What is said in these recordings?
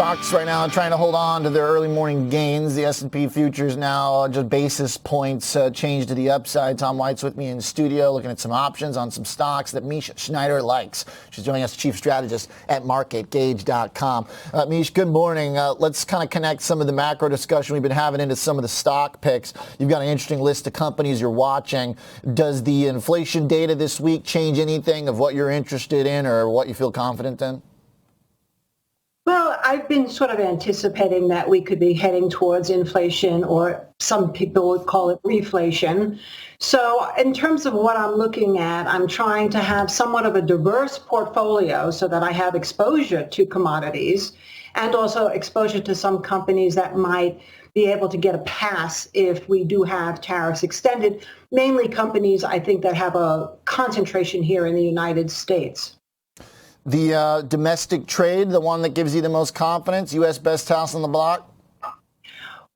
Stocks right now trying to hold on to their early morning gains. The S&P futures now just basis points change to the upside. Tom White's with me in studio looking at some options on some stocks that Mish Schneider likes. She's joining us, chief strategist at marketgauge.com. Mish, good morning. Let's kind of connect some of the macro discussion we've been having into some of the stock picks. You've got an interesting list of companies you're watching. Does the inflation data this week change anything of what you're interested in or what you feel confident in? Well, I've been sort of anticipating that we could be heading towards inflation, or some people would call it reflation. So in terms of what I'm looking at, I'm trying to have somewhat of a diverse portfolio so that I have exposure to commodities and also exposure to some companies that might be able to get a pass if we do have tariffs extended, mainly companies I think that have a concentration here in the United States. The domestic trade, the one that gives you the most confidence, U.S. best house on the block?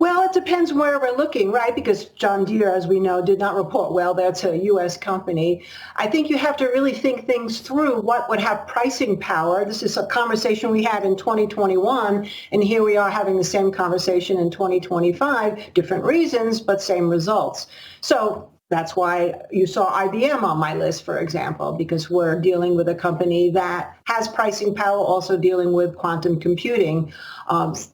Well, it depends where we're looking, right? Because John Deere, as we know, did not report well. That's a U.S. company. I think you have to really think things through. What would have pricing power? This is a conversation we had in 2021, and here we are having the same conversation in 2025. Different reasons, but same results. So that's why you saw IBM on my list, for example, because we're dealing with a company that has pricing power, also dealing with quantum computing,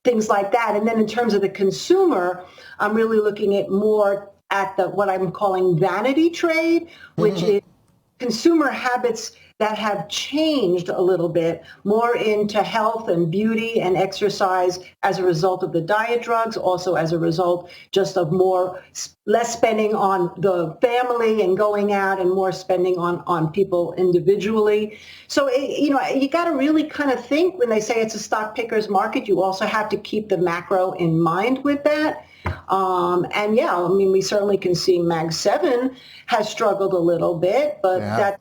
things like that. And then in terms of the consumer, I'm really looking at more at what I'm calling vanity trade, which is consumer habits that have changed a little bit, more into health and beauty and exercise as a result of the diet drugs, also as a result just of less spending on the family and going out and more spending on people individually. So, you got to really kind of think when they say it's a stock picker's market, you also have to keep the macro in mind with that. And yeah, I mean, we certainly can see Mag 7 has struggled a little bit, but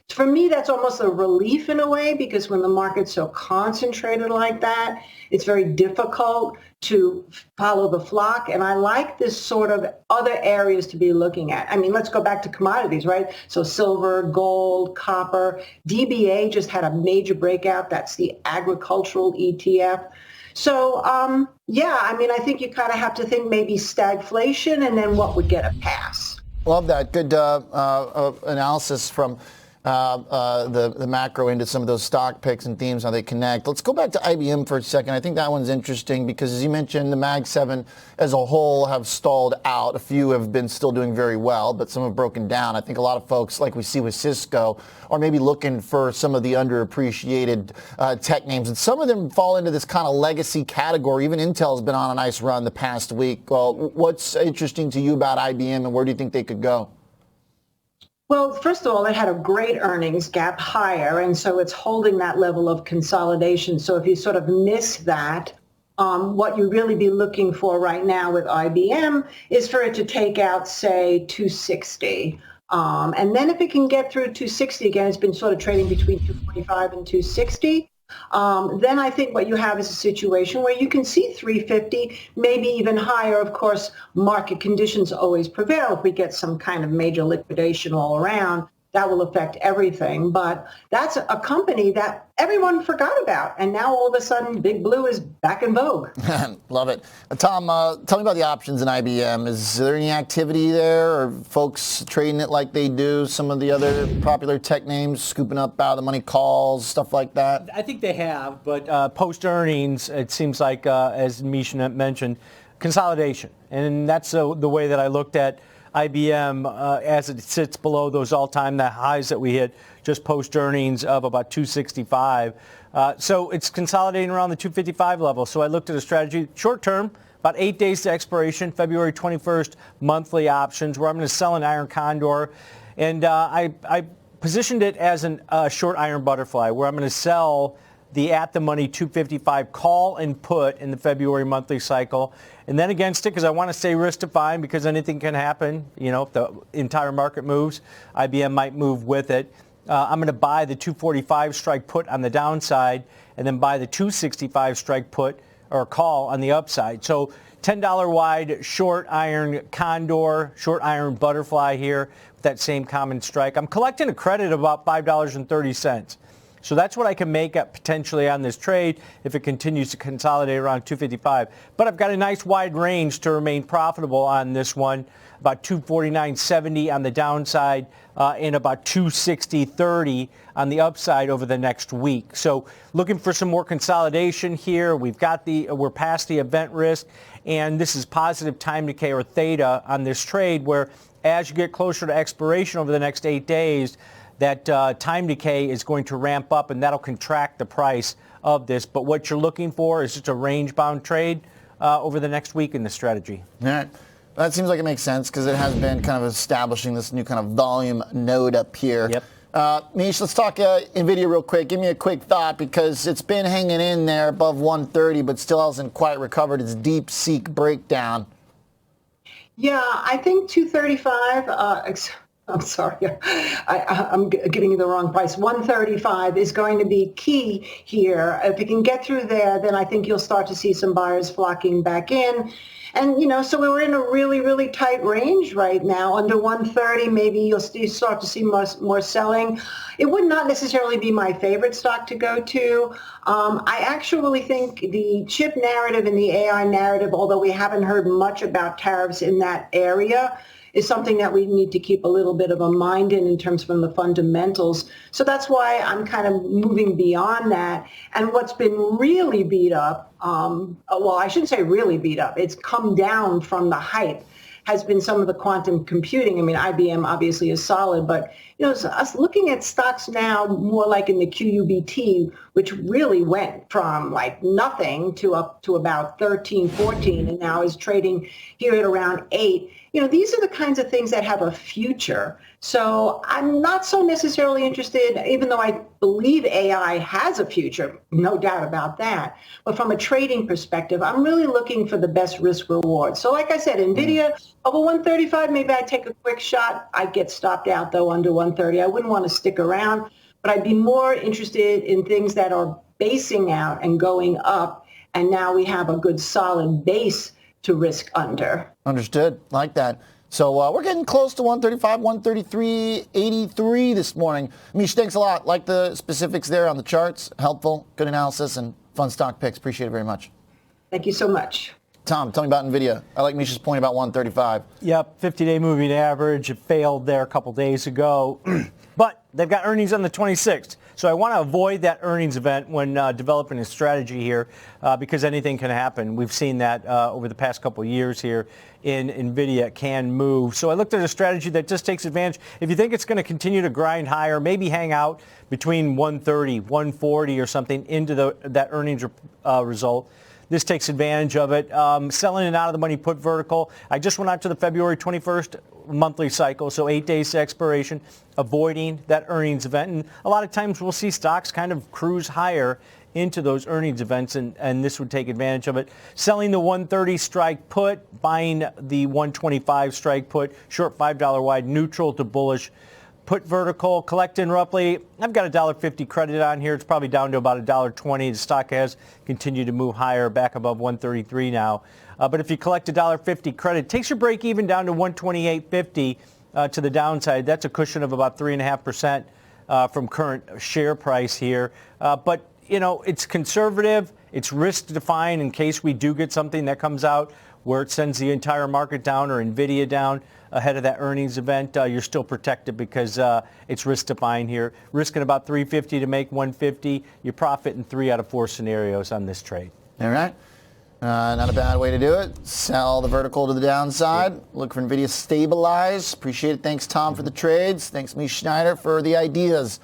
for me, that's almost a relief in a way, because when the market's so concentrated like that, it's very difficult to follow the flock. And I like this sort of other areas to be looking at. I mean, let's go back to commodities, right? So silver, gold, copper, DBA just had a major breakout. That's the agricultural ETF. So, I mean, I think you kind of have to think maybe stagflation and then what would get a pass. Love that. Good analysis from the macro into some of those stock picks and themes, how they connect. Let's go back to IBM for a second. I think that one's interesting because, as you mentioned, the Mag 7 as a whole have stalled out. A few have been still doing very well, but some have broken down. I think a lot of folks, like we see with Cisco, are maybe looking for some of the underappreciated tech names. And some of them fall into this kind of legacy category. Even Intel's been on a nice run the past week. Well, what's interesting to you about IBM, and where do you think they could go? Well, first of all, it had a great earnings gap higher, and so it's holding that level of consolidation. So if you sort of miss that, what you really be looking for right now with IBM is for it to take out, say, 260. And then if it can get through 260 again, it's been sort of trading between 245 and 260. Then I think what you have is a situation where you can see 350, maybe even higher. Of course, market conditions always prevail. If we get some kind of major liquidation all around, that will affect everything. But that's a company that everyone forgot about. And now all of a sudden, Big Blue is back in vogue. Love it. Tom, tell me about the options in IBM. Is there any activity there, or folks trading it like they do some of the other popular tech names, scooping up out of the money calls, stuff like that? I think they have, but post-earnings, it seems like, as Mish mentioned, consolidation. And that's the way that I looked at IBM as it sits below those all-time highs that we hit just post-earnings of about 265. So it's consolidating around the 255 level. So I looked at a strategy short-term, about 8 days to expiration, February 21st, monthly options, where I'm going to sell an iron condor. And I positioned it as a short iron butterfly, where I'm going to sell the at-the-money 255 call and put in the February monthly cycle, and then against it, because I want to stay risk-defined, because anything can happen. If the entire market moves, IBM might move with it. I'm going to buy the 245 strike put on the downside, and then buy the 265 strike put or call on the upside. So $10 wide short iron condor, short iron butterfly here with that same common strike. I'm collecting a credit of about $5.30. So that's what I can make up potentially on this trade if it continues to consolidate around 255. But I've got a nice wide range to remain profitable on this one, about 249.70 on the downside and about 260.30 on the upside over the next week. So looking for some more consolidation here. We're past the event risk, and this is positive time decay or theta on this trade, where as you get closer to expiration over the next 8 days, that time decay is going to ramp up, and that'll contract the price of this. But what you're looking for is just a range-bound trade over the next week in the strategy. All right. That seems like it makes sense because it has been kind of establishing this new kind of volume node up here. Yep. Mish, let's talk NVIDIA real quick. Give me a quick thought because it's been hanging in there above 130, but still hasn't quite recovered its deep-seek breakdown. Yeah, I think 235, I'm sorry, I'm giving you the wrong price. 135 is going to be key here. If it can get through there, then I think you'll start to see some buyers flocking back in. And, so we're in a really, really tight range right now. Under 130, maybe you'll start to see more selling. It would not necessarily be my favorite stock to go to. I actually think the chip narrative and the AI narrative, although we haven't heard much about tariffs in that area, is something that we need to keep a little bit of a mind in terms from the fundamentals. So that's why I'm kind of moving beyond that. And what's been really beat up, well, I shouldn't say really beat up, it's come down from the hype, has been some of the quantum computing. I mean, IBM obviously is solid, but us looking at stocks now more like in the QUBT, which really went from like nothing to up to about 13, 14, and now is trading here at around 8. These are the kinds of things that have a future. So I'm not so necessarily interested, even though I believe AI has a future, no doubt about that. But from a trading perspective, I'm really looking for the best risk reward. So like I said, NVIDIA over 135, maybe I take a quick shot. I'd get stopped out though under 130. I wouldn't want to stick around, but I'd be more interested in things that are basing out and going up. And now we have a good solid base to risk under. Understood. Like that. So we're getting close to 135, 133.83 this morning. Mish, thanks a lot. Like the specifics there on the charts. Helpful, good analysis, and fun stock picks. Appreciate it very much. Thank you so much. Tom, tell me about NVIDIA. I like Mish's point about 135. Yep, 50-day moving average. It failed there a couple days ago. But they've got earnings on the 26th. So I want to avoid that earnings event when developing a strategy here because anything can happen. We've seen that over the past couple of years here in NVIDIA can move. So I looked at a strategy that just takes advantage. If you think it's going to continue to grind higher, maybe hang out between 130, 140 or something into that earnings result. This takes advantage of it. Selling it out of the money put vertical. I just went out to the February 21st monthly cycle, so 8 days to expiration, avoiding that earnings event. And a lot of times we'll see stocks kind of cruise higher into those earnings events, and this would take advantage of it. Selling the 130 strike put, buying the 125 strike put, short $5 wide, neutral to bullish. Put vertical, collecting roughly, I've got $1.50 credit on here. It's probably down to about $1.20. The stock has continued to move higher, back above 133 now. But if you collect $1.50 credit, it takes your break even down to 128.50 to the downside. That's a cushion of about 3.5% from current share price here. But, it's conservative. It's risk defined in case we do get something that comes out where it sends the entire market down or NVIDIA down ahead of that earnings event. You're still protected because it's risk defined here. Risking about 350 to make 150. You profit in 3 out of 4 scenarios on this trade. All right. Not a bad way to do it. Sell the vertical to the downside. Look for NVIDIA stabilize. Appreciate it. Thanks, Tom, for the trades. Thanks, Mish Schneider, for the ideas.